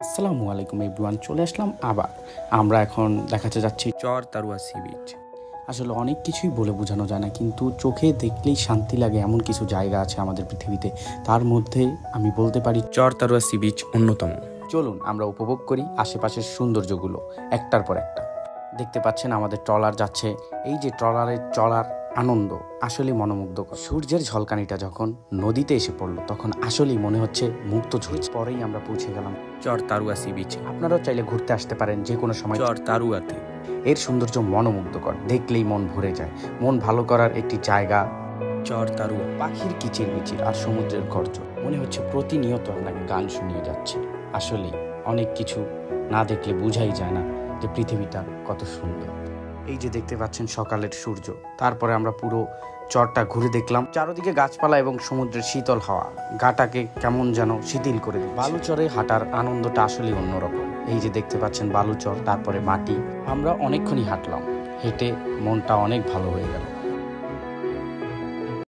আসসালামু আলাইকুম এভরিওয়ান, চলে আসলাম আবার। আমরা এখন দেখাতে যাচ্ছি চর তারুয়া সি বিচ। আসলে অনেক কিছুই বলে বোঝানো যায় না, কিন্তু চোখে দেখলেই শান্তি লাগে এমন কিছু জায়গা আছে আমাদের পৃথিবীতে। তার মধ্যে আমি বলতে পারি চর তারুয়া সি বিচ অন্যতম। চলুন আমরা উপভোগ করি আশেপাশের সৌন্দর্যগুলো একটার পর একটা। দেখতে পাচ্ছেন আমাদের ট্রলার যাচ্ছে। এই যে ট্রলারের চলার আনন্দ আসলেই মনোমুগ্ধকর। সূর্যের ঝলকানিটা যখন নদীতে এসে পড়লো তখন আসলেই মনে হচ্ছে মুক্ত ঝরছে। পরেই আমরা পৌঁছে গেলাম চর তারুয়া সি বিচে। আপনারাও চাইলে ঘুরতে আসতে পারেন যে কোনো সময় চর তারুয়াতে। এর সৌন্দর্য মনোমুগ্ধকর, দেখলেই মন ভরে যায়। মন ভালো করার একটি জায়গা চর তারুয়া। পাখির কিচিরমিচির আর সমুদ্রের গর্জন মনে হচ্ছে প্রতিনিয়ত আপনাকে গান শুনিয়ে যাচ্ছে। আসলেই অনেক কিছু না দেখলে বোঝাই যায় না যে পৃথিবীটা কত সুন্দর। এই যে দেখতে পাচ্ছেন সকালের সূর্য। তারপরে আমরা পুরো চরটা ঘুরে দেখলাম। চারদিকে গাছপালা এবং সমুদ্রের শীতল হাওয়া গাটাকে কেমন যেন শিথিল করে দিল। বালুচরে হাঁটার আনন্দটা আসলেই অন্যরকম। এই যে দেখতে পাচ্ছেন বালুচর, তারপরে মাটি। আমরা অনেকক্ষণই হাঁটলাম, হেঁটে মনটা অনেক ভালো হয়ে গেল।